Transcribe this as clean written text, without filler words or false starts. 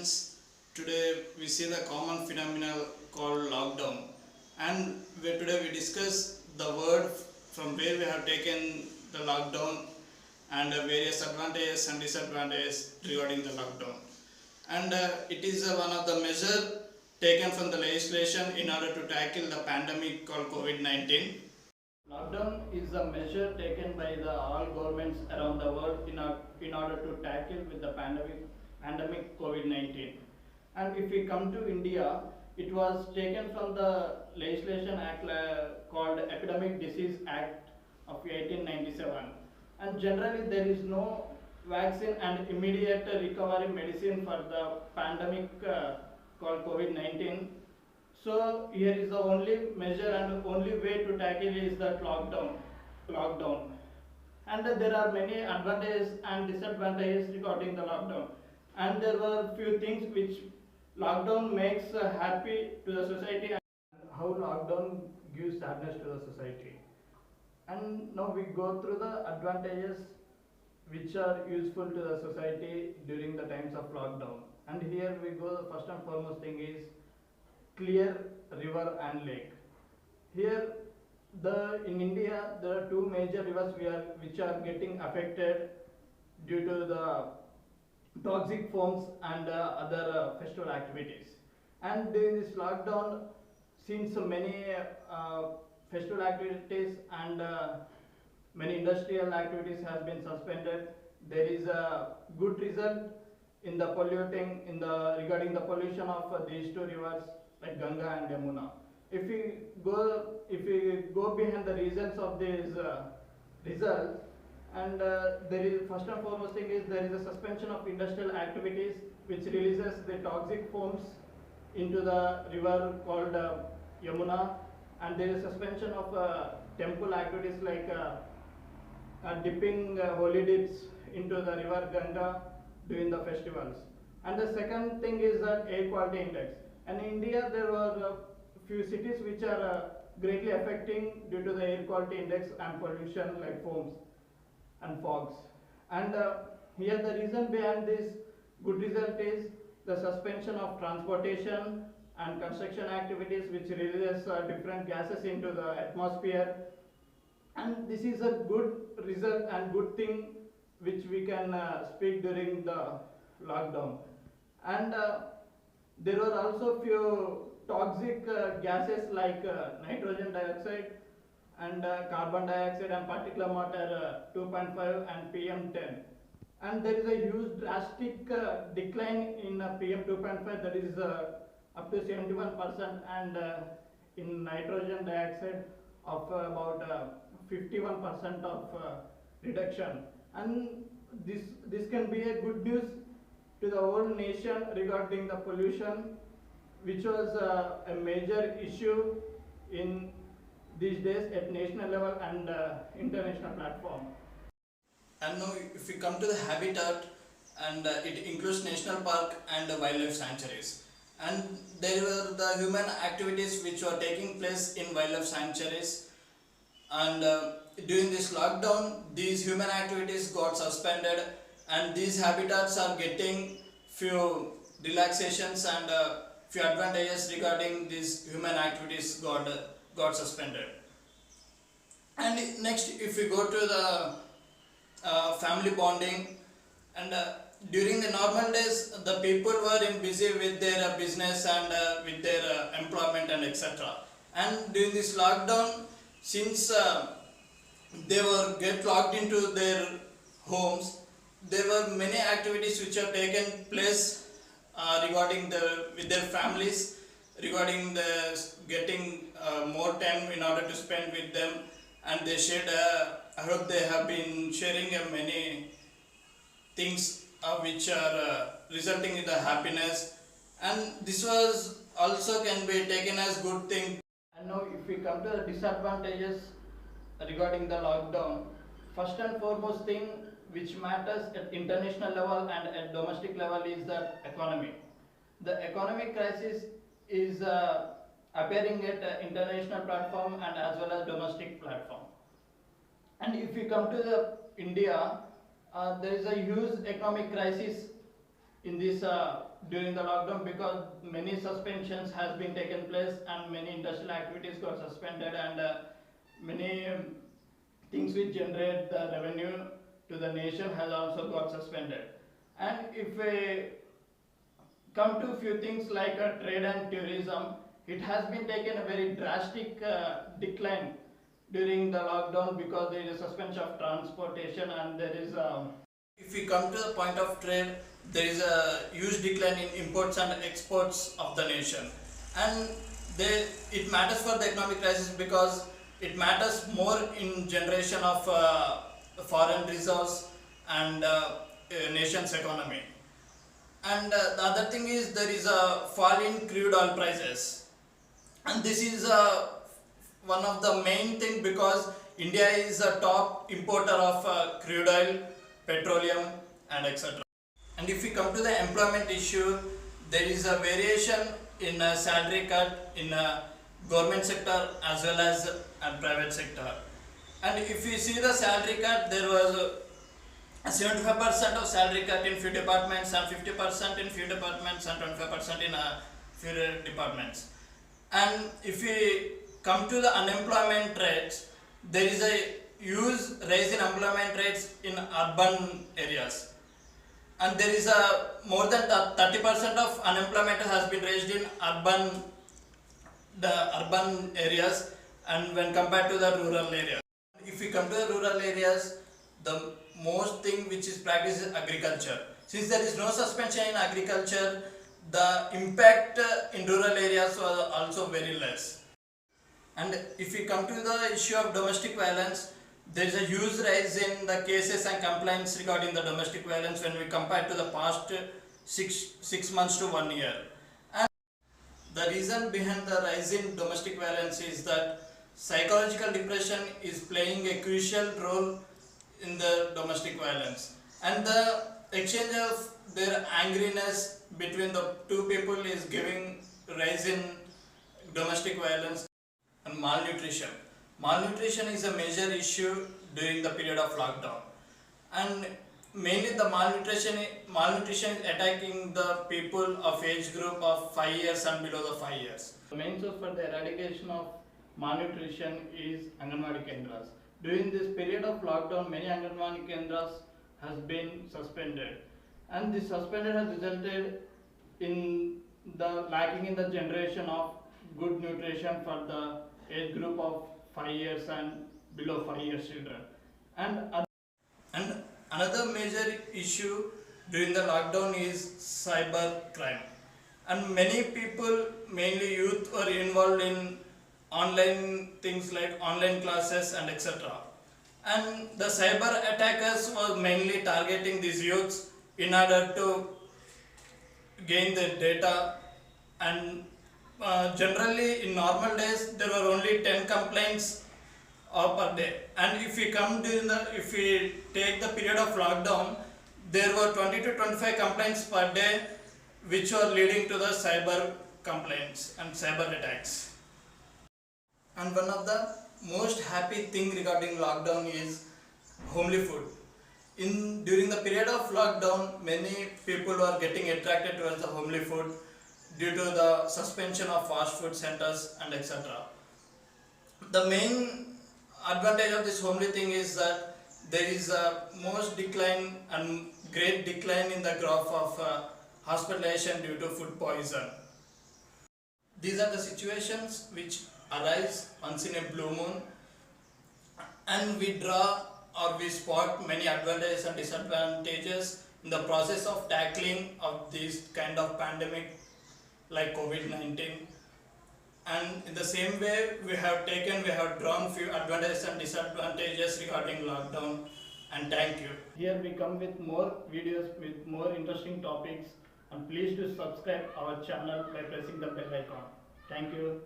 friends. Today we see the common phenomenon called lockdown, and today we discuss the word from where we have taken the lockdown and various advantages and disadvantages regarding the lockdown. And it is one of the measures taken from the legislation in order to tackle the pandemic called COVID-19. Lockdown is a measure taken by the all governments around the world in order to tackle with the pandemic COVID-19. And if we come to India, it was taken from the legislation act called Epidemic Disease Act of 1897. And generally there is no vaccine and immediate recovery medicine for the pandemic called COVID-19. So here is the only measure and only way to tackle is that lockdown. And there are many advantages and disadvantages regarding the lockdown. And there were few things which lockdown makes happy to the society and how lockdown gives sadness to the society. And now we go through the advantages which are useful to the society during the times of lockdown. And here we go, the first and foremost thing is clear river and lake. Here in India there are two major rivers which are getting affected due to the toxic foams and other festival activities. And during this lockdown, since many festival activities and many industrial activities has been suspended, there is a good result in the regarding the pollution of these two rivers like Ganga and Yamuna. If we go behind the reasons of these results, and there is first and foremost thing is there is a suspension of industrial activities which releases the toxic foams into the river called Yamuna, and there is suspension of temple activities like dipping holy dips into the river Ganga during the festivals. And the second thing is that air quality index. And in India there were few cities which are greatly affecting due to the air quality index and pollution like foams and fogs. And here the reason behind this good result is the suspension of transportation and construction activities which releases different gases into the atmosphere. And this is a good result and good thing which we can speak during the lockdown. And there were also few toxic gases like nitrogen dioxide and carbon dioxide and particulate matter 2.5 and PM10. And there is a huge drastic decline in PM 2.5, that is up to 71%, and in nitrogen dioxide of about 51% of reduction. And this can be a good news to the whole nation regarding the pollution, which was a major issue in these days at national level and international platform. And now if we come to the habitat, and it includes national park and wildlife sanctuaries. And there were the human activities which were taking place in wildlife sanctuaries, and during this lockdown these human activities got suspended, and these habitats are getting few relaxations and few advantages regarding these human activities got suspended. And next, if we go to the family bonding, and during the normal days the people were busy with their business and with their employment and etc. And during this lockdown, since they were get locked into their homes, there were many activities which have taken place regarding with their families, regarding the getting more time in order to spend with them. And they shared, I hope they have been sharing many things which are resulting in the happiness, and this was also can be taken as good thing. And now if we come to the disadvantages regarding the lockdown, first and foremost thing which matters at international level and at domestic level is the economy. The economic crisis is appearing at international platform and as well as domestic platform. And if we come to the India, there is a huge economic crisis in this during the lockdown, because many suspensions has been taken place and many industrial activities got suspended, and many things which generate the revenue to the nation has also got suspended. And if we come to few things like trade and tourism, it has been taken a very drastic decline during the lockdown, because there is a suspension of transportation, and there is if we come to the point of trade, there is a huge decline in imports and exports of the nation, and it matters for the economic crisis, because it matters more in generation of foreign reserves and nation's economy. And the other thing is, there is a fall in crude oil prices, and this is one of the main thing, because India is a top importer of crude oil, petroleum, and etc. And if we come to the employment issue, there is a variation in salary cut in government sector as well as private sector. And if you see the salary cut, there was 75% of salary cut in few departments, and 50% in few departments, and 25% in few departments. And if we come to the unemployment rates, there is a huge rise in employment rates in urban areas, and there is a more than 30% of unemployment has been raised in urban areas, and when compared to the rural areas. If we come to the rural areas, the most thing which is practiced is agriculture. Since there is no suspension in agriculture, the impact in rural areas was also very less. And if we come to the issue of domestic violence, there is a huge rise in the cases and complaints regarding the domestic violence when we compare to the past 6 months to 1 year. And the reason behind the rise in domestic violence is that psychological depression is playing a crucial role in the domestic violence, and the exchange of their angriness between the two people is giving rise in domestic violence. And malnutrition is a major issue during the period of lockdown, and mainly the malnutrition is attacking the people of age group of 5 years and below the 5 years. The main source for the eradication of malnutrition is Anganwadi Kendras. During this period of lockdown, many Anganwadi Kendras has been suspended, and this suspended has resulted in the lacking in the generation of good nutrition for the age group of 5 years and below 5 years children. And another major issue during the lockdown is cyber crime, and many people, mainly youth, were involved in online things like online classes and etc. And the cyber attackers were mainly targeting these youths in order to gain their data. And generally in normal days there were only 10 complaints per day, and if we take the period of lockdown, there were 20 to 25 complaints per day, which were leading to the cyber complaints and cyber attacks. And one of the most happy thing regarding lockdown is homely food. During the period of lockdown, many people were getting attracted towards the homely food due to the suspension of fast food centers and etc. The main advantage of this homely thing is that there is a most decline and great decline in the graph of hospitalization due to food poison. These are the situations which arise once in a blue moon, and we draw or we spot many advantages and disadvantages in the process of tackling of this kind of pandemic like COVID-19. And in the same way, we have drawn few advantages and disadvantages regarding lockdown. And thank you. Here we come with more videos with more interesting topics, and please do subscribe our channel by pressing the bell icon. Thank you.